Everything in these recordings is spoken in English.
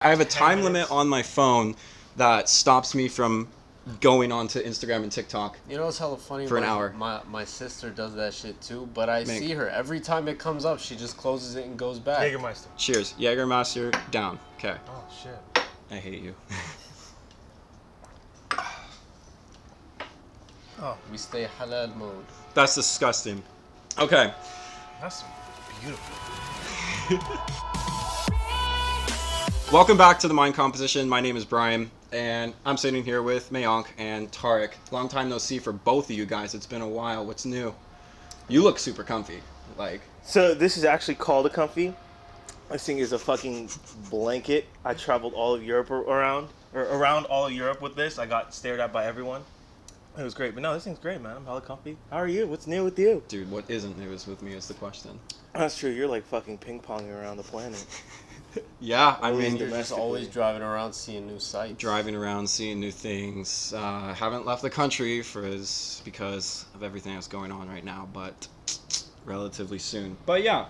I have a time limit on my phone that stops me from going onto Instagram and TikTok You know what's hella funny? for an hour. My sister does that shit too, but I Mayank. see her every time it comes up, she just closes it and goes back. Jägermeister. Cheers. Jägermeister, down. Okay. Oh shit. I hate you. Oh, We stay halal mode. That's disgusting. Okay. that's beautiful. Welcome back to the Mind Composition. My name is Bryan, and I'm sitting here with Mayank and Tarek. Long time no see for both of you guys. It's been a while. What's new? You look super comfy. Like, So this is actually called a comfy. This thing is a fucking blanket. I traveled all of Europe around all of Europe with this. I got stared at by everyone. It was great. But no, this thing's great, man. I'm hella comfy. How are you? What's new with you? dude, what isn't new is with me is the question. That's true. You're like fucking ping-ponging around the planet. Yeah, I Always mean, You're just domestically. always driving around seeing new sights. driving around, seeing new things. Haven't left the country because of everything that's going on right now, but relatively soon. But yeah,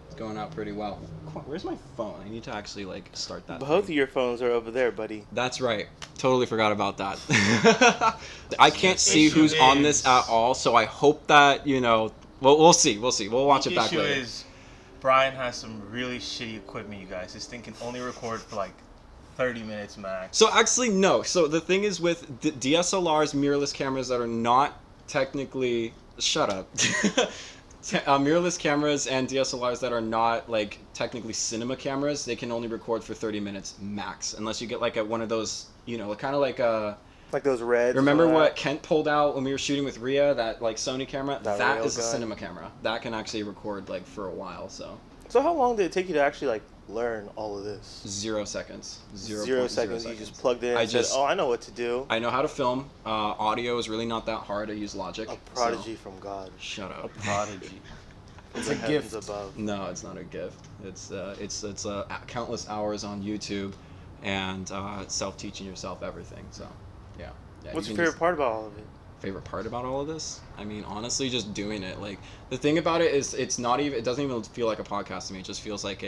it's going out pretty well. Where's my phone? I need to actually like start that. Both of thing. your phones are over there, buddy. That's right. Totally forgot about that. I can't see issue who's on this is- at all, so I hope that we'll see. We'll watch The it back issue later. is, Bryan has some really shitty equipment, you guys. This thing can only record for like 30 minutes max. So actually, no. So the thing is with DSLRs, mirrorless cameras that are not technically shut up. Mirrorless cameras and DSLRs that are not like technically cinema cameras, they can only record for 30 minutes max, unless you get like one of those, kind of like a. Like those reds. Remember and all what that. Kent pulled out when we were shooting with Rhea, that like Sony camera? That That rail is a gun? cinema camera. That can actually record like for a while. So So how long did it take you to actually like learn all of this? 0 seconds. 0 seconds. You just plugged it in I and said, just- "Oh, I know what to do." I know how to film. Audio is really not that hard. I use Logic. A prodigy from God. Shut A up. prodigy. It's The a heavens gift. above. No, it's not a gift. It's countless hours on YouTube, and self-teaching yourself everything. So, yeah. What's you your can favorite part about all of it? favorite part about all of this? I mean, honestly, just doing it. Like, the thing about it is, it doesn't even feel like a podcast to me. It just feels like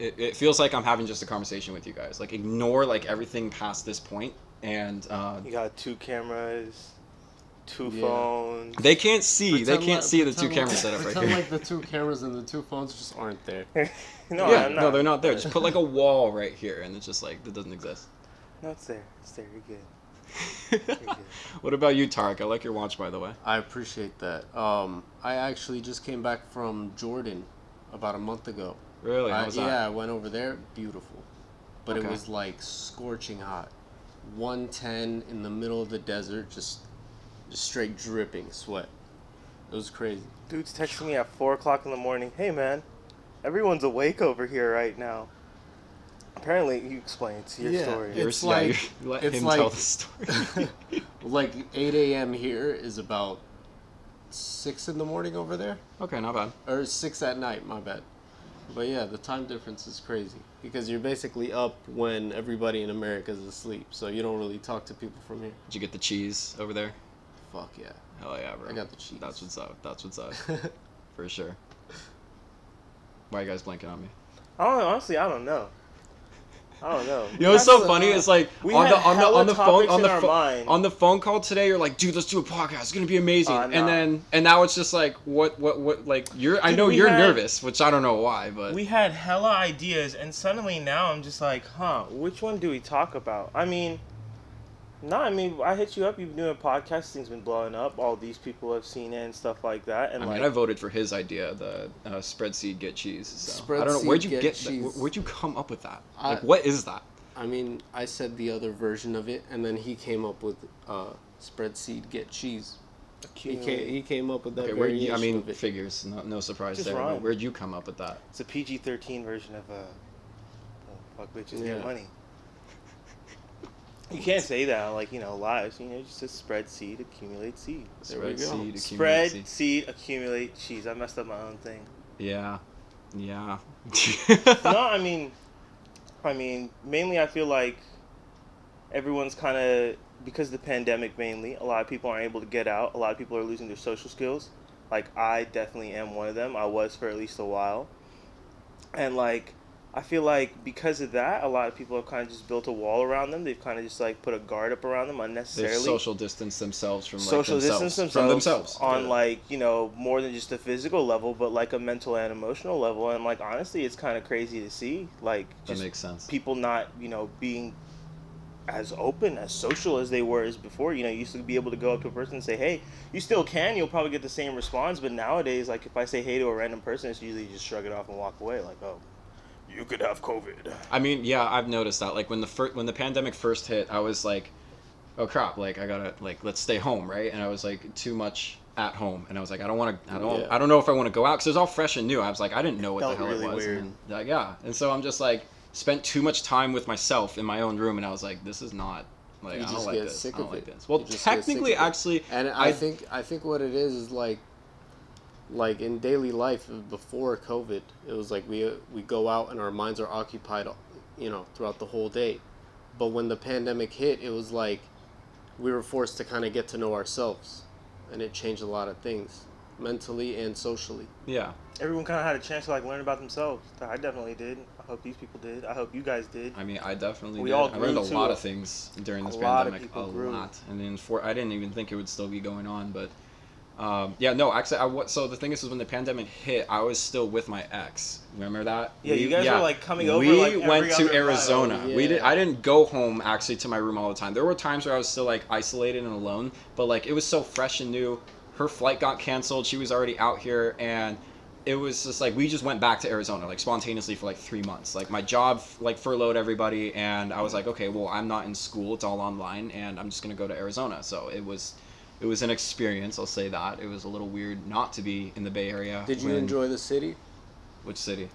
it feels like I'm having just a conversation with you guys. Like, ignore like everything past this point, and You got 2 cameras, 2 Yeah. phones. they can't see. They Pretend can't like- see the 2 pretend cameras like- set up right pretend here. like the 2 cameras and the 2 phones just aren't there. No, yeah, I'm not. no, they're not there. Just put like a wall right here, and it's just like, that doesn't exist. No, it's there. It's there. You're good. good. What about you, Tarek? I like your watch, by the way. I appreciate that. I actually just came back from Jordan about a month ago. Really? How was that? Yeah, I went over there. Beautiful. But Okay. it was like scorching hot. 110 in the middle of the desert, just straight dripping sweat. It was crazy. Dude's texting me at 4 o'clock in the morning. Hey, man, everyone's awake over here right now. Apparently, you explain. It's your Yeah, story. it's Yeah, like- you let it's him like- tell the story. Like 8 a.m. here is about 6 in the morning over there. Okay, not bad. Or 6 at night, my bad. But yeah, the time difference is crazy. Because you're basically up when everybody in America is asleep. So you don't really talk to people from here. Did you get the cheese over there? Fuck yeah. Hell yeah, bro. I got the cheese. That's what's up. That's what's up. For sure. Why are you guys blanking on me? Honestly, I don't know. You know what's so That's, funny? It's like we on had the hella phone topics in our mind. on the phone call today. You're like, dude, let's do a podcast. It's gonna be amazing. Nah. And now it's just like, what? Like I Dude, know we you're had- nervous, which I don't know why, but We had hella ideas, and suddenly now I'm just like, Which one do we talk about? I mean, I hit you up. You've been doing a podcast. Things been blowing up. All these people have seen it and stuff like that. And I like, mean, I voted for his idea, the spread seed get cheese. So Spread I don't know seed, where'd you get get cheese. that? Where'd you come up with that? I- Like, what is that? I mean, I said the other version of it, and then he came up with spread seed, get cheese. He came up with that Okay, where variation you? I mean, of it. figures. No surprise Just there. rhyme. But where'd you come up with that? it's a PG-13 version of fuck bitches Yeah. get money. You can't say that like lives. Just a spread seed, accumulate seed. There we Spread go. seed, accumulate Spread seed. seed, accumulate cheese. I messed up my own thing. Yeah. No, I mean, mainly I feel like everyone's kind of, because of the pandemic mainly, a lot of people aren't able to get out. A lot of people are losing their social skills. Like, I definitely am one of them. I was for at least a while. And, like, I feel like because of that, a lot of people have kind of just built a wall around them. They've kind of just like put a guard up around them They've unnecessarily. social distanced themselves from like Social distance themselves. From themselves. on Yeah. like, you know, more than just a physical level, but like a mental and emotional level. And like honestly, it's kind of crazy to see like That just makes sense. people not, you know, being as open, as social as they were as before. You know, you used to be able to go up to a person and say, hey, you still can, you'll probably get the same response, but nowadays, like if I say hey to a random person, it's usually just shrug it off and walk away, like, oh, you could have COVID. I mean, yeah, I've noticed that. Like when the pandemic first hit, I was like, oh crap, like I gotta like let's stay home, right? And I was like too much at home, and I was like, I don't know if I want to go out because it was all fresh and new. I was like, I didn't know what the Felt hell really it was, weird. and like yeah, and so I'm just like spent too much time with myself in my own room, and I was like, this is not like You I don't just like get this. sick I don't of like it. this. Well, You just get sick technically, of it. actually, And I think what it is like in daily life before COVID, it was like we go out and our minds are occupied, you know, throughout the whole day. But when the pandemic hit, it was like we were forced to kind of get to know ourselves, and it changed a lot of things, mentally and socially. yeah. Everyone kind of had a chance to like learn about themselves. I definitely did. I hope these people did. I hope you guys did. I mean, I definitely We did. all I learned a grew lot too. of things during this A lot of pandemic. people grew. Lot. And then I didn't even think it would still be going on, but yeah, no, actually, so the thing is when the pandemic hit, I was still with my ex. Remember that? Yeah, you guys were like coming over. We like, every went to other Arizona. month. We did. Yeah. I didn't go home actually to my room all the time. There were times where I was still like isolated and alone, but like it was so fresh and new. Her flight got canceled. She was already out here, and it was just like we just went back to Arizona like spontaneously for like 3 months. Like my job like furloughed everybody, and I was like, okay, well I'm not in school. It's all online, and I'm just gonna go to Arizona. So it was an experience. I'll say that it was a little weird not to be in the Bay Area. Did you when- enjoy the city? Which city?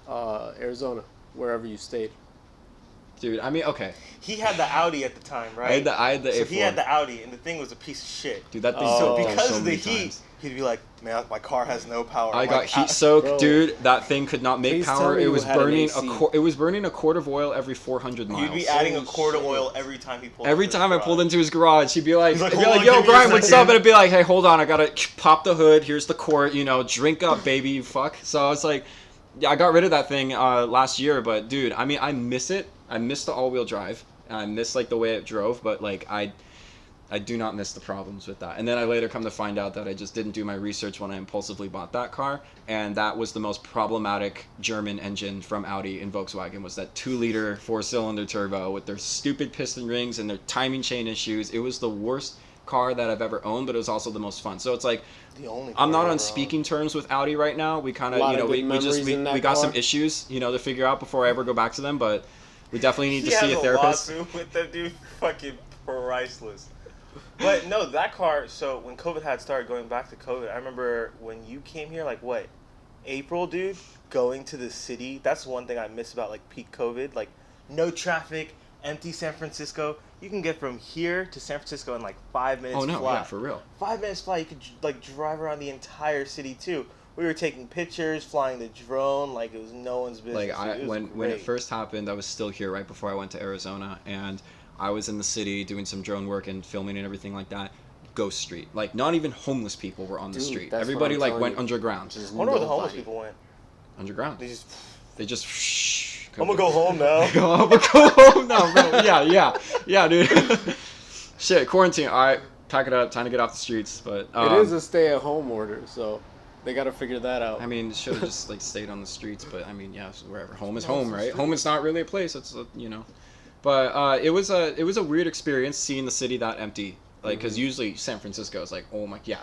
Arizona, wherever you stayed. Dude, I mean, okay. He had the Audi at the time, right? I had the So A4. he had the Audi, and the thing was a piece of shit. Dude, that thing Oh. broke down Because so of the many heat, times. he'd be like, "Man, my car has no power." I I'm got like, heat soaked, Bro. dude. That thing could not make Please tell power. me It you was had an burning AC. it was burning a quart of oil every 400 miles. You'd be adding a Holy quart of shit. oil every time he pulled. Every up to time his I pulled garage. into his garage, he'd be like, He's like, he'd be "Hold like, on, yo, give me a Bryan, what's second." up? And I'd be like, hey, hold on, I gotta pop the hood. Here's the quart, drink up, baby, you fuck. So I was like, yeah, I got rid of that thing last year, but dude, I mean, I miss it. I miss the all-wheel drive. I miss like the way it drove, but like I do not miss the problems with that. And then I later come to find out that I just didn't do my research when I impulsively bought that car, and that was the most problematic German engine from Audi and Volkswagen was that 2-liter 4-cylinder turbo with their stupid piston rings and their timing chain issues. It was the worst car that I've ever owned, but it was also the most fun. So it's like The only I'm not car on around. speaking terms with Audi right now. We kind A lot of, of good memories in that we got car. some issues, to figure out before I ever go back to them, but we definitely need He to see has a therapist. lawsuit with them, dude. Fucking priceless. But no, that car. So when COVID had started, going back to COVID, I remember when you came here, like what, April, dude. Going to the city. That's one thing I miss about like peak COVID. Like no traffic, empty San Francisco. You can get from here to San Francisco in like 5 minutes. Oh no, flat. yeah, for real. 5 minutes fly. You could like drive around the entire city too. We were taking pictures, flying the drone, like it was no one's business. Like dude. It was when it great. first happened, I was still here right before I went to Arizona, and I was in the city doing some drone work and filming and everything like that. Ghost street, like not even homeless people were on the Dude, street. that's what Everybody I'm like telling went you. underground. Just I wonder where the homeless nobody. people went. Underground. They just. They just. I'm gonna go home now. I'm gonna go home now, bro. Yeah, dude. Shit, quarantine. All right, pack it up. Time to get off the streets. But It is a stay-at-home order, so they got to figure that out. I mean, should have just like stayed on the streets, but I mean, yeah, wherever. Home is home, right? Home is not really a place. It's But it was a weird experience seeing the city that empty. Like, because usually San Francisco is like, oh my, yeah,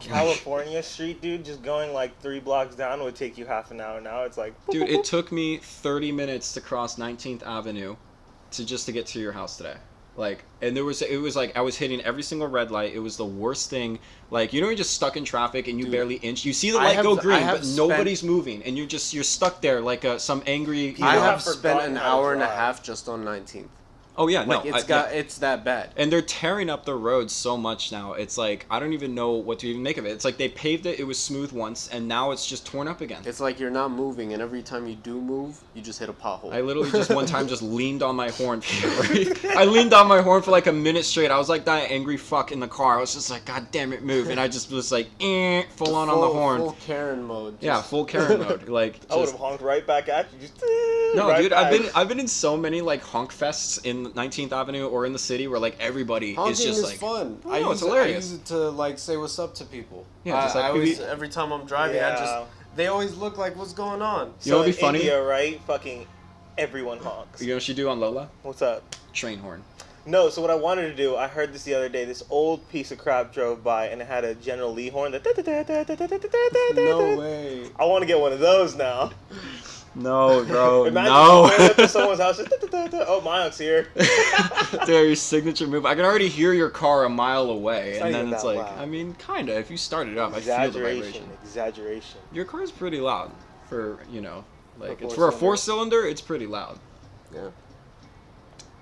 California street, dude, just going like 3 blocks down would take you half an hour. Now it's like. Dude, it took me 30 minutes to cross 19th Avenue to get to your house today. Like, and it was like I was hitting every single red light. It was the worst thing. Like, you're just stuck in traffic and you Dude, barely inch. You see the I light have- go I green, have but spent- nobody's moving, and you're stuck there like some angry. I You have have spent forgotten an how to hour and a drive. half just on 19th. Oh yeah, Like no, it's that bad. and they're tearing up the roads so much now. It's like I don't even know what to even make of it. It's like they paved it, it was smooth once, and now it's just torn up again. It's like you're not moving, and every time you do move, you just hit a pothole. I literally just one time just leaned on my horn. I leaned on my horn for like a minute straight. I was like that angry fuck in the car. I was just like, God damn it, move! And I just was like, full on the horn. Full Karen mode. Yeah, full Karen mode. Like I would just, have honked right back at you. Just, no, right dude, back. I've been in so many like honk fests in 19th Avenue or in the city where like everybody Honking is just is like fun. Oh, no, it's hilarious. I use it to like say what's up to people. Yeah, just like I always, maybe- every time I'm driving, Yeah. they always look like what's going on. You know what'd in be funny? India, right? Fucking everyone honks. You know what she do on Lola? What's up? Train horn. No, so what I wanted to do, I heard this the other day. This old piece of crap drove by and it had a General Lee horn. No way. I want to get one of those now. No, bro, Imagine no. going up to someone's house. Just, oh, Mayank's here. Dude, your signature move. I can already hear your car a mile away, It's and not then even it's that like, loud. I mean, kinda. If you start it up, I feel the Exaggeration. vibration. Exaggeration. Your car's pretty loud for like For it's for a four-cylinder? 4-cylinder. It's pretty loud, Yeah.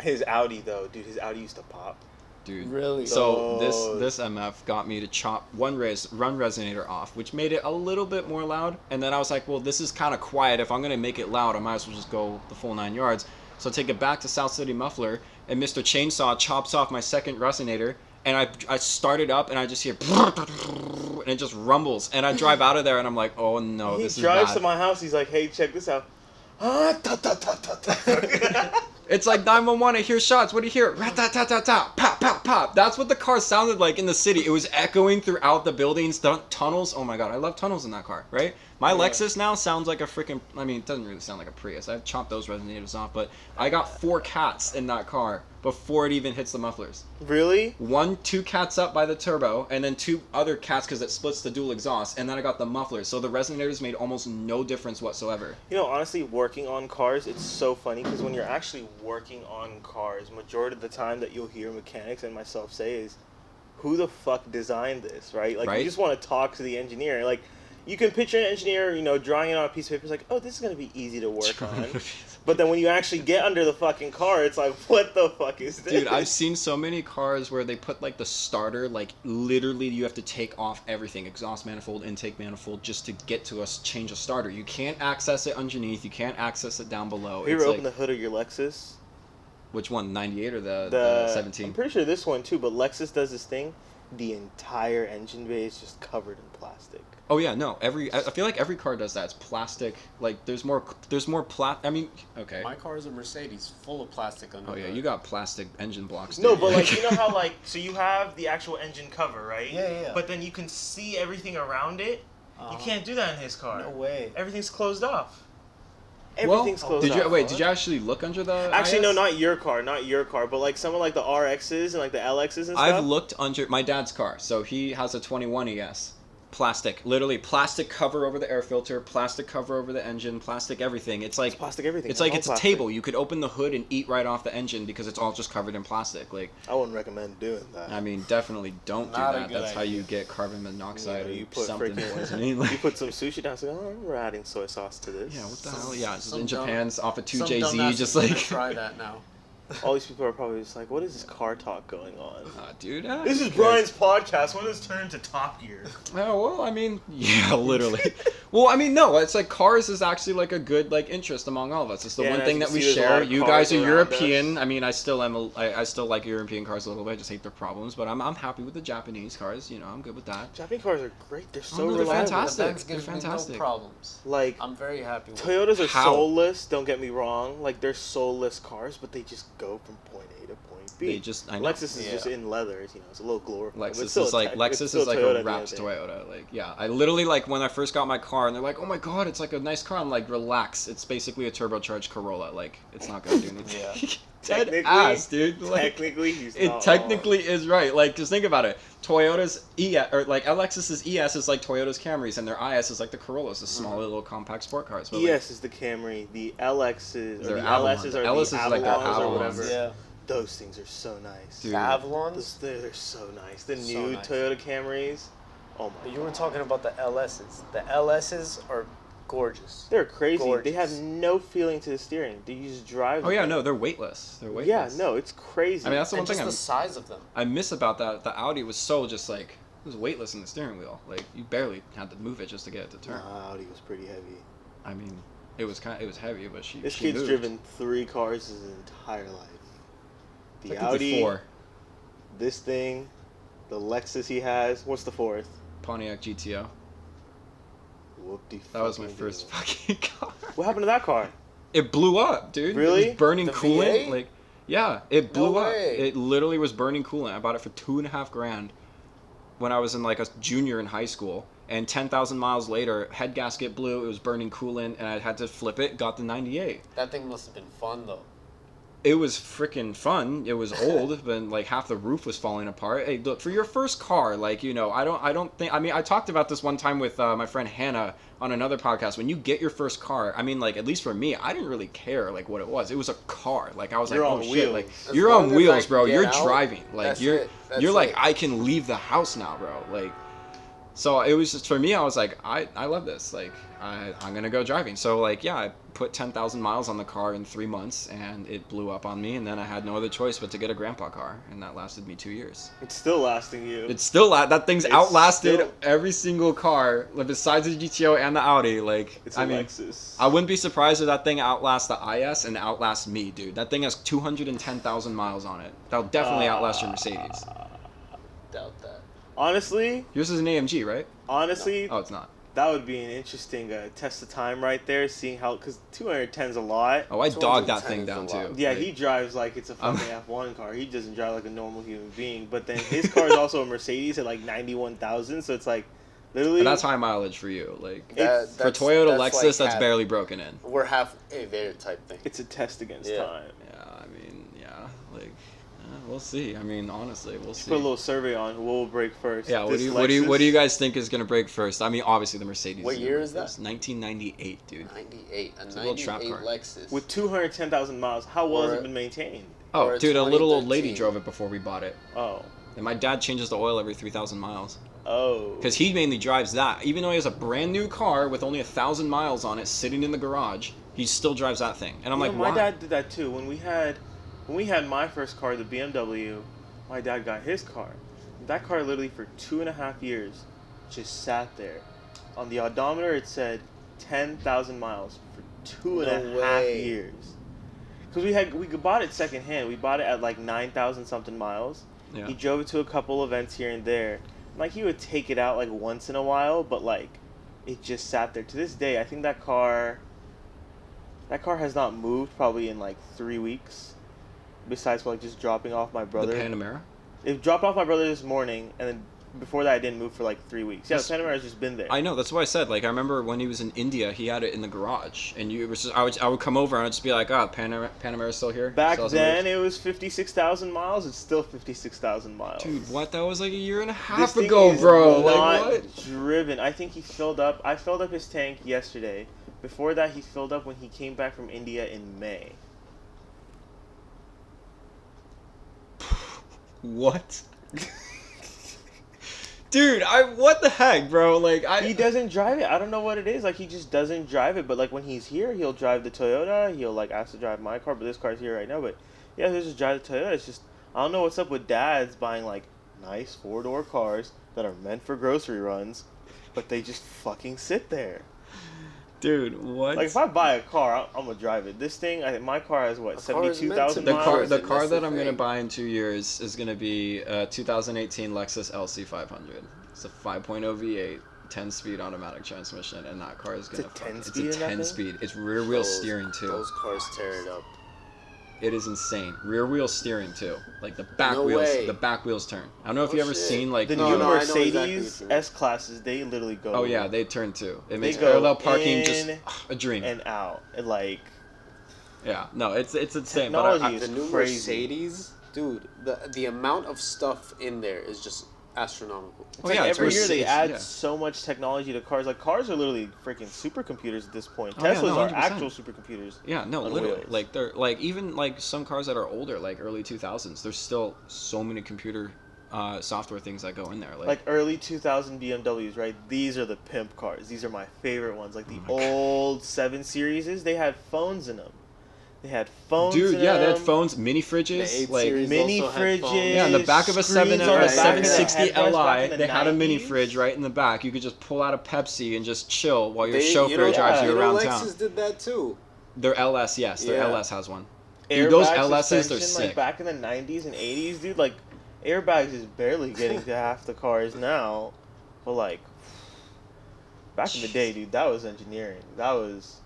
His Audi, though, dude, his Audi used to pop. dude. Really? So Oh. this MF got me to chop run resonator off, which made it a little bit more loud. And then I was like, well, this is kind of quiet. If I'm gonna make it loud, I might as well just go the full 9 yards. So I take it back to South City Muffler, and Mr. Chainsaw chops off my second resonator. And I start it up, and I just hear, and it just rumbles. And I drive out of there, and I'm like, oh no, He this is drives bad. to my house. He's like, hey, check this out. It's like 911, I hear shots. What do you hear? Rat-tat-tat-tat-tat, pop, pop, pop. That's what the car sounded like in the city. It was echoing throughout the buildings, tunnels. Oh my god, I love tunnels in that car, right? My Yeah. Lexus now sounds like a freaking, I mean, it doesn't really sound like a Prius. I've chopped those resonators off, but I got 4 cats in that car before it even hits the mufflers. Really? 2 cats up by the turbo, and then 2 other cats because it splits the dual exhaust, and then I got the mufflers. So the resonators made almost no difference whatsoever. You know, honestly, working on cars, it's so funny because when you're actually working on cars, majority of the time that you'll hear mechanics and myself say is, who the fuck designed this, right? Like, Right? you just want to talk to the engineer. Like, you can picture an engineer, drawing it on a piece of paper. It's like, oh, this is going to be easy to work on. But then when you actually get under the fucking car, it's like, what the fuck is this? Dude, I've seen so many cars where they put like the starter, like literally you have to take off everything, exhaust manifold, intake manifold, just to get to change a starter. You can't access it underneath, you can't access it down below. Have you It's ever like, opened the hood of your Lexus? which one, 98 or the 17? I'm pretty sure this one too, but Lexus does this thing. The entire engine bay is just covered in plastic. Oh yeah, no, I feel like every car does that. It's plastic, like there's more I mean, okay. My car is a Mercedes, full of plastic under Oh yeah, the- you got plastic engine blocks. No, dude. but like, you know how like, so you have the actual engine cover, right? Yeah. But then you can see everything around it. You can't do that in his car. No way. Everything's closed off. Well, Everything's closed did you off. wait? Did you actually look under the? Actually, IS? no, not your car, but like some of like the RXs and like the LXs and stuff. I've looked under my dad's car. So he has a 21 ES. Plastic, literally plastic cover over the air filter, plastic cover over the engine, plastic everything. It's like plastic everything. It's I like love it's plastic. a table. You could open the hood and eat right off the engine because it's all just covered in plastic. Like, I wouldn't recommend doing that. I mean, definitely don't do Not a that. good That's how idea. you get carbon monoxide You or put something freaking- poisoning. You Like, put some sushi down. So we're adding soy sauce to this. yeah, what the hell? Yeah, just some in dumb- Japan's off of Some 2JZ, dumbass just is gonna like. try that now. All these people are probably just like, what is this car talk going on? Dude. This is Brian's podcast. When does it turn into Top Gear? Oh, well, I mean, yeah, literally. Well, I mean, no, it's like cars is actually like a good like interest among all of us. It's the Yeah, one and thing as that you we see, there's a lot share. of You cars guys are around European. us. I mean, I still am. I still like European cars a little bit. I just hate their problems, but I'm happy with the Japanese cars. You know, I'm good with that. Japanese cars are great. They're so no, they're reliable. fantastic. The Benz gives They're me fantastic. no problems. Like, I'm very happy with it. Toyotas are How? soulless, don't get me wrong. Like, they're soulless cars, but they just go from point A to point B. They just, I know. Lexus is Yeah. just in leathers, it's a little glorified. but Lexus it's still is like tech- it's Lexus still is like Toyota a at the end wrapped of the day. Toyota. Like, yeah, I literally like when I first got my car and they're like, "Oh my god, it's like a nice car." I'm like, "Relax, it's basically a turbocharged Corolla. Like, it's not gonna do anything." Yeah. Dead Technically- ass, dude. Like, Technically, he's it not technically is right. Like, just think about it. Toyota's ES, or like Lexus's ES is like Toyota's Camrys, and their IS is like the Corollas, the smaller little compact sport cars. But wrong. ES is the Camry, the LXs, or They're the Avalon. LSs are LS the is like the Avalons or Avalons. whatever. Yeah. Those things are so nice. Dude. The Avalons? They're so nice. The So new nice. Toyota Camrys. Oh my But you were talking about the LSs. The LSs are Gorgeous. They're crazy. They have Gorgeous. no feeling to the steering. They just drive. Oh yeah, with no, it. they're weightless. They're Yeah, weightless. no, it's crazy. I mean, that's the one And thing just the size of them. I miss about that. The Audi was so just like it was weightless in the steering wheel. Like you barely had to move it just to get it to turn. Audi was pretty heavy. I mean, it was heavy, but This she kid's moved. driven 3 cars his entire life. The Technically Audi, 4. this thing, the Lexus he has. What's the 4th? Pontiac GTO. Whoop-de. That was my first fucking car. What happened to that car? It blew up, dude. Really? It was burning The coolant. V8? Like, yeah, it blew No up. way. It literally was burning coolant. I bought it for $2,500 when I was in like a junior in high school. And 10,000 miles later, head gasket blew. It was burning coolant, and I had to flip it. Got the 98. That thing must have been fun though. It was freaking fun. It was old, but like half the roof was falling apart. Hey, look, for your first car, like, you know, I don't think. I mean, I talked about this one time with my friend Hannah on another podcast. When you get your first car, I mean, like, at least for me, I didn't really care like what it was. It was a car. Like I was You're like, on oh shit, wheels. like As you're long on as I wheels, can bro. get You're out, driving. Like that's you're it. That's you're like it. I can leave the house now, bro. Like. So it was just for me. I was like, I love this. Like, I'm gonna go driving. So like, yeah, I put 10,000 miles on the car in 3 months, and it blew up on me. And then I had no other choice but to get a grandpa car, and that lasted me 2 years. It's still lasting you. It's still that thing's It's outlasted still- every single car, like besides the GTO and the Audi. Like, It's a I mean, Lexus. I wouldn't be surprised if that thing outlasts the IS and outlasts me, dude. That thing has 210,000 miles on it. That'll definitely outlast your Mercedes. Doubt that. Honestly, Yours is an AMG, right? honestly, Oh, it's not. that would be an interesting test of time right there, seeing how, because 210 is a lot. Oh, I dogged that 210 thing is down a too. lot. Yeah, Like, he drives like it's a I'm- fucking F1 car. He doesn't drive like a normal human being. But then his car is also a Mercedes at like 91,000, so it's like literally. But that's high mileage for you. Like That- for that's- Toyota that's Lexus, like that's half- barely broken in. We're halfway there type thing. It's a test against Yeah. time. Yeah, I mean, yeah, like we'll see. I mean, honestly, we'll see. Put a little survey on what will break first. Yeah, what This do you Lexus- guys think is gonna break first? I mean, obviously the Mercedes. What gonna year break is that? first. 1998, dude. 98. A It's a little trap 98 car. Lexus. with 210,000 miles? How well has Or- it been maintained? Oh, Or a dude, a little old lady 2013. drove it before we bought it, Oh, and my dad changes the oil every 3,000 miles oh. because he mainly drives that. Even though he has a brand new car with only 1,000 miles on it, sitting in the garage, he still drives that thing. And I'm like, my why? dad did that too. When we had my first car, the BMW, my dad got his car. That car literally for 2.5 years just sat there. On the odometer, it said 10,000 miles for two and No a half way. years. Because we bought it secondhand. We bought it at like 9,000 something miles. Yeah. He drove it to a couple events here and there. Like he would take it out like once in a while, but like it just sat there. To this day, I think that car has not moved probably in like 3 weeks. Besides like just dropping off my brother. The Panamera. It dropped off my brother this morning, and then before that, I didn't move for like 3 weeks. Yeah, That's- the Panamera has just been there. I know. That's what I said. Like I remember when he was in India, he had it in the garage, and it was just, I would come over and I'd just be like, "Ah, Panamera's still here." Back Still hasn't then, moved." it was 56,000 miles. It's still 56,000 miles. Dude, what? That was like a year and a This half thing ago, is bro. not Like what? driven. I think he filled up. I filled up his tank yesterday. Before that, he filled up when he came back from India in May. What? Dude, what the heck, bro? Like He doesn't drive it. I don't know what it is. Like he just doesn't drive it. But like when he's here, he'll drive the Toyota. He'll like ask to drive my car. But this car's here right now. But yeah, he'll just drive the Toyota. It's just I don't know what's up with dads buying like nice 4-door cars that are meant for grocery runs, but they just fucking sit there. Dude, what? Like if I buy a car, I'm gonna drive it. This thing, my car has what A car is meant to 72,000 be the miles. car, miles, the and car that's that the I'm gonna thing. buy in 2 years is gonna be a 2018 Lexus LC500. It's a 5.0 V8, 10-speed automatic transmission, and that car is It's a gonna. 10-speed in It's a that thing? 10-speed. It's rear wheel steering too. Those cars tear it up. It is insane. Rear wheel steering too. Like the back No wheels, way. the back wheels turn. I don't know if Oh, you ever shit. seen like The No, new no, I know exactly Mercedes what you mean. S classes, they literally go. Oh yeah, they turn too. It makes go parallel parking just in a dream. and out. And like Yeah, no, it's insane. But Technology is The new crazy. Mercedes, dude, the amount of stuff in there is just astronomical. it's Oh, like yeah, it's every year they Mercedes, add yeah. so much technology to cars. Like cars are literally freaking supercomputers at this point. Oh, yeah, Teslas no, are 100%. actual supercomputers. yeah, no, on literally, wheels. like they're like even like some cars that are older, like early 2000s. There's still so many computer software things that go in there. Like early 2000 BMWs, right? These are the pimp cars. These are my favorite ones. Like the old 7 Series, they had phones in them. They had phones dude, in yeah, they had them. phones, mini fridges, The 8 like series mini also had phones. fridges. yeah, in the back of a Screens on the back of the 760 headrest back Li, in the they had a mini 90s. fridge right in the back. You could just pull out a Pepsi and just chill while your They- chauffeur drives you around Lexus town. did that too. Their LS, yes, their Yeah. LS has one. Dude, those Airbag LSs, they're suspension, sick. like back in the 90s and 80s, dude, like airbags is barely getting to half the cars now. But like back in the day, dude, that was engineering. That was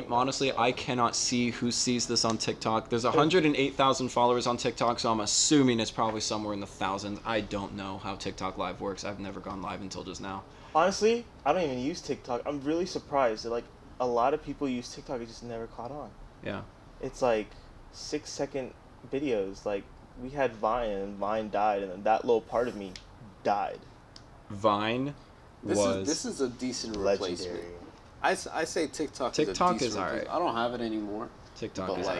Honestly, I cannot see who sees this on TikTok. There's 108,000 followers on TikTok, so I'm assuming it's probably somewhere in the thousands. I don't know how TikTok Live works. I've never gone live until just now. Honestly, I don't even use TikTok. I'm really surprised that like a lot of people use TikTok. It just never caught on. Yeah. It's like 6-second videos. Like we had Vine and Vine died, and then that little part of me died. Vine was... This is a decent Legendary. replacement. I say TikTok TikTok is a decent is replacement. alright. I don't have it anymore. TikTok But is like-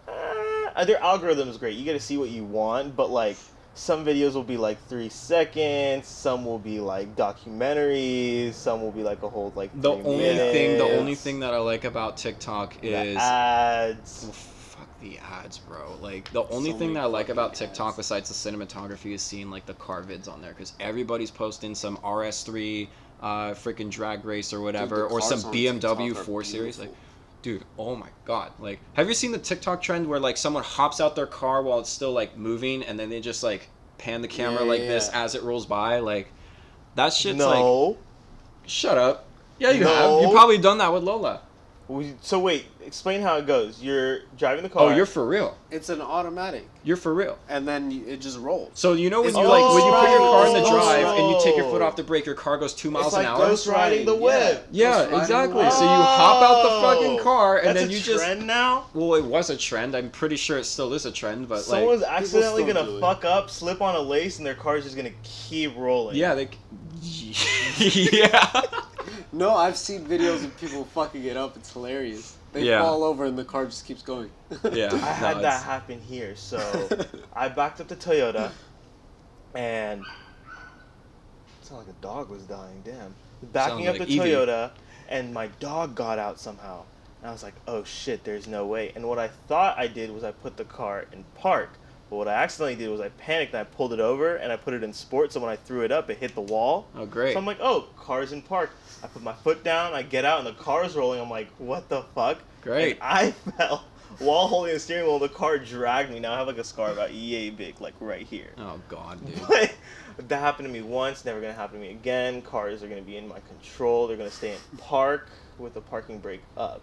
alright. Their algorithm is great. You get to see what you want, but like some videos will be like 3 seconds, some will be like documentaries, some will be like a whole like The 3 only minutes. thing that I like about TikTok The is... ads. Well, fuck the ads, bro. Like, the only So thing many that I like fucking about TikTok ads. besides the cinematography is seeing, like, the car vids on there. Because everybody's posting some RS3 freaking drag race or whatever. Dude, the or some cars on BMW TikTok are 4 Series. Like, beautiful. dude, oh my god. Like, have you seen the TikTok trend where, like, someone hops out their car while it's still, like, moving and then they just, like, pan the camera Yeah, like yeah, this yeah. as it rolls by? Like, that shit's like... No. Shut up. Yeah, you No. have. You've probably done that with Lola. So wait, explain how it goes. You're driving the car. Oh, you're for real. It's an automatic, You're for real. and then it just rolls. So you know when It's you like when you put your car in the Ghost drive riding. and you take your foot off the brake, your car goes 2 miles It's like an hour. Ghost riding the whip. Yeah, Ghost riding the exactly. whip. So you hop out the fucking car and That's then a you just trend now. well, it was a trend. I'm pretty sure it still is a trend, but Someone's like accidentally still gonna do it. fuck up, slip on a lace, and their car's just gonna keep rolling. yeah, they yeah. No, I've seen videos of people fucking it up. It's hilarious. They Yeah. fall over and the car just keeps going. Yeah. I had no, that it's- happen here. So I backed up to Toyota, and it sounded like a dog was dying. Damn. Backing up like to Evie. Toyota, and my dog got out somehow. And I was like, oh shit, there's no way. And what I thought I did was I put the car in park. But what I accidentally did was I panicked and I pulled it over and I put it in sport. So when I threw it up, it hit the wall. Oh, great. So I'm like, oh, car's in park. I put my foot down, I get out, and the car's rolling. I'm like, what the fuck? Great. And I fell while holding the steering wheel. The car dragged me. Now I have like a scar about yay big, like right here. Oh god, dude. But that happened to me once. Never gonna happen to me again. Cars are gonna be in my control. They're gonna stay in park with the parking brake up.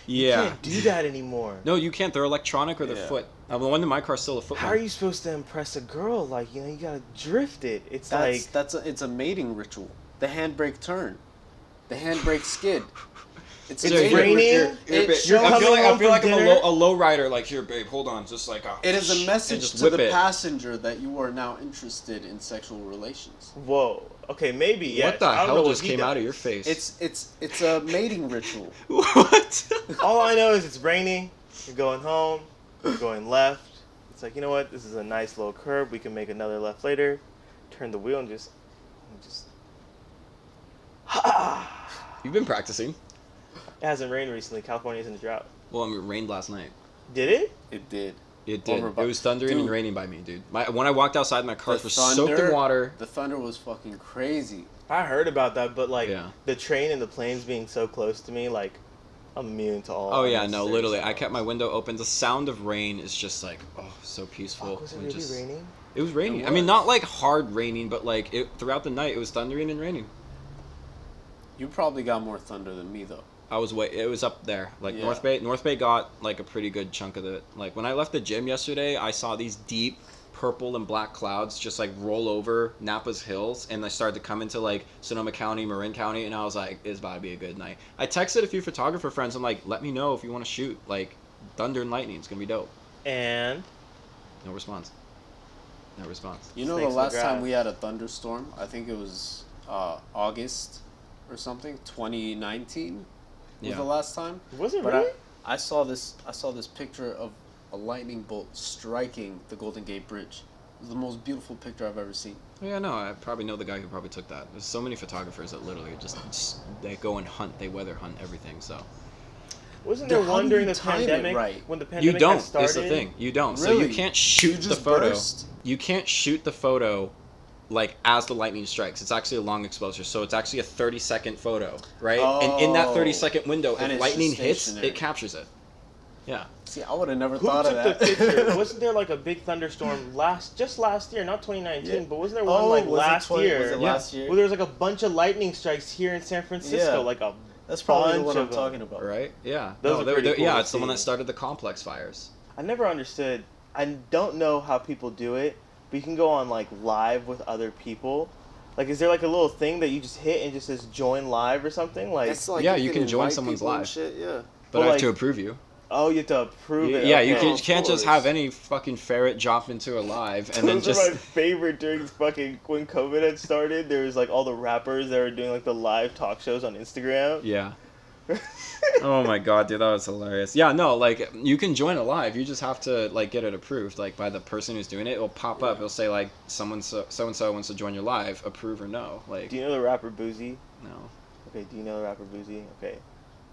You Yeah. can't do that anymore. No, you can't. They're electronic or the Yeah. foot. The one in my car's still a foot. How are you supposed to impress a girl? Like, you know, you gotta drift it. It's like It's a mating ritual. The handbrake turn, the handbrake skid. It's mating raining. ritual. Here, babe. You're I coming feel like home from I'm dinner? a low rider. Like here, babe. Hold on, just like It is a and message just to whip the it. passenger that you are now interested in sexual relations. Whoa. Okay, maybe. Yes. What the I don't know hell what just he came out of does. your face? It's a mating ritual. What? All I know is it's raining. You're going home. You're going left. It's like, you know what? This is a nice little curve. We can make another left later. Turn the wheel and just. You've been practicing. It hasn't rained recently. California's in a drought. Well, I mean, it rained last night. Did it? It did. It did. Over It by- was thundering and Dude. raining by me, dude. When I walked outside, my cars The were soaked in thunder- water. The thunder was fucking crazy. I heard about that, but like Yeah. the train and the planes being so close to me, like I'm immune to all. Oh yeah, no, unnecessary literally. I sounds. kept my window open. The sound of rain is just like, oh, so peaceful. Fuck, was it and really just- raining? It was raining. It I mean, was. not like hard raining, but like throughout the night, it was thundering and raining. You probably got more thunder than me though. It was up there. Like Yeah. North Bay got like a pretty good chunk of it. Like when I left the gym yesterday, I saw these deep purple and black clouds just like roll over Napa's hills, and they started to come into like Sonoma County, Marin County, and I was like, it's about to be a good night. I texted a few photographer friends. I'm like, let me know if you want to shoot like thunder and lightning. It's gonna be dope. And No response. No response. You know, Snakes the in last the time grass. we had a thunderstorm, I think it was August or something, 2019 was Yeah. the last time. was it But really? I saw this picture of a lightning bolt striking the Golden Gate Bridge. was the most beautiful picture I've ever seen. Yeah, no, I probably know the guy who probably took that. There's so many photographers that literally just they go and hunt, they weather hunt everything. So Wasn't there How one do during you the time it pandemic? right? When the you pandemic don't. had started? Is the thing. You don't. So Really? you can't shoot You the just photo. burst? You can't shoot the photo like as the lightning strikes. It's actually a long exposure, so it's actually a 30-second photo, right? And in that Oh. 30-second window, And if it's lightning just hits, stationary. it captures it. Yeah. See, I would have never Who thought took of the that. picture? Wasn't there like a big thunderstorm just last year, not 2019, Yeah. but wasn't there one like was it last 20 year? Was it Yeah. last year? Where there was like a bunch of lightning strikes here in San Francisco, Yeah. like a That's probably the bunch one I'm of them. talking about. Right? Yeah. Those No, are pretty cool yeah, to it's the one see. that started the complex fires. I never understood. I don't know how people do it, but you can go on like live with other people. Like, is there like a little thing that you just hit and just says join live or something? Like, It's like Yeah, you can join invite someone's people and live. Shit, yeah. But But, I have like, to approve you. oh, you have to approve it. Yeah, okay. you of can't just course. have any fucking ferret jump into a live and then Those just. are my favorite during fucking when COVID had started. There was like all the rappers that were doing like the live talk shows on Instagram. Yeah. Oh my god, dude, that was hilarious. Yeah, no, like you can join a live. You just have to like get it approved, like by the person who's doing it. It'll pop up. It'll say like someone so and so wants to join your live. Approve or no. Like Do you know the rapper Boozy? no. Okay, do you know the rapper Boozy? Okay,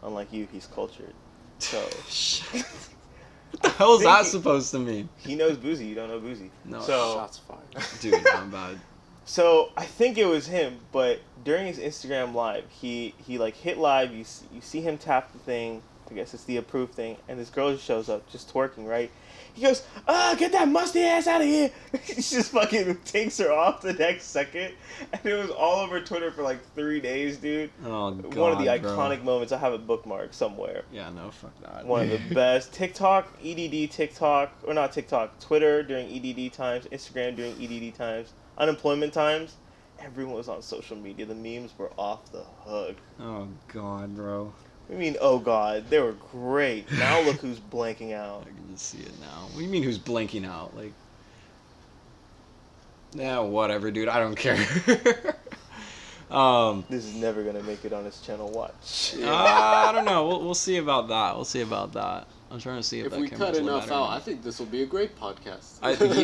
unlike you, he's cultured. So What the hell is that think- supposed to mean, he knows Boozy. You don't know Boozy. No. So Shots fired. dude? I'm bad. So I think it was him, but during his Instagram live, he like hit live. You see him tap the thing. I guess it's the approved thing, and this girl just shows up, just twerking, right? He goes, get that musty ass out of here! He just fucking takes her off the next second, and it was all over Twitter for like 3 days, dude. Oh god. One of the bro. iconic moments. I have it bookmarked somewhere. Yeah, no, fuck that. One of the best. TikTok, or not TikTok, Twitter during EDD times, Instagram during EDD times, unemployment times. Everyone was on social media. The memes were off the hook. Oh god, bro. I mean, oh god, they were great. Now look who's blanking out. I can just see it now. What do you mean who's blinking out? Like, yeah, whatever, dude. I don't care. This is never gonna make it on his channel. Watch. I don't know. We'll see about that. We'll see about that. I'm trying to see if, If that we camera's cut a little enough better. out, I think this will be a great podcast.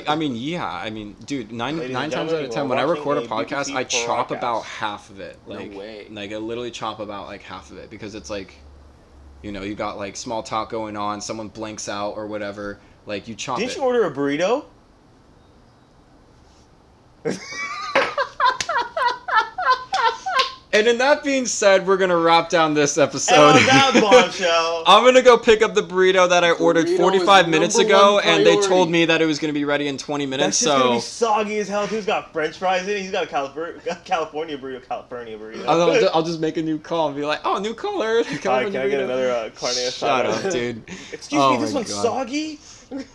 I mean, yeah. I mean, dude, nine Ladies and times gentlemen, out of you 10, are when I watching record a a podcast, BBC I chop podcast. about half of it. No Like, way. like I literally chop about like half of it because it's like, you know, you got like small talk going on, someone blinks out or whatever. Like you chop Didn't it. you order a burrito? And in that being said, we're gonna wrap down this episode. And on that bombshell. I'm gonna go pick up the burrito that I ordered Burrito 45 is minutes number ago, one and they told priority. me that it was gonna be ready in 20 That minutes. shit's gonna So be soggy as hell. He's got French fries in it. He's got a California burrito. I'll just make a new call and be like, "Oh, new caller." Hi, can I get another carne asada? Shut up, dude. Excuse Oh me, this my one's God. soggy.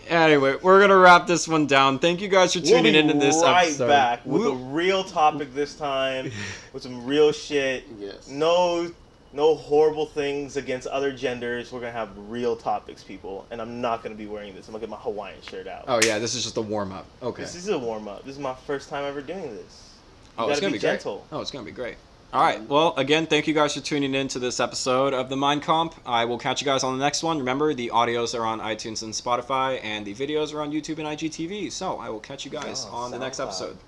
Anyway, we're gonna wrap this one down. Thank you guys for We'll tuning be into this right episode. back with a Woo. real topic this time, with some real shit. Yes. No horrible things against other genders. We're gonna have real topics, people, and I'm not gonna be wearing this. I'm gonna get my Hawaiian shirt out. Oh yeah, this is just a warm up. Okay. This is a warm up. This is my first time ever doing this. You Oh, it's gotta gonna be be great. gentle. Oh, it's gonna be great. All right. Well, again, thank you guys for tuning in to this episode of the Mind Comp. I will catch you guys on the next one. Remember, the audios are on iTunes and Spotify, and the videos are on YouTube and IGTV. So I will catch you guys Oh, on the next SoundCloud. episode.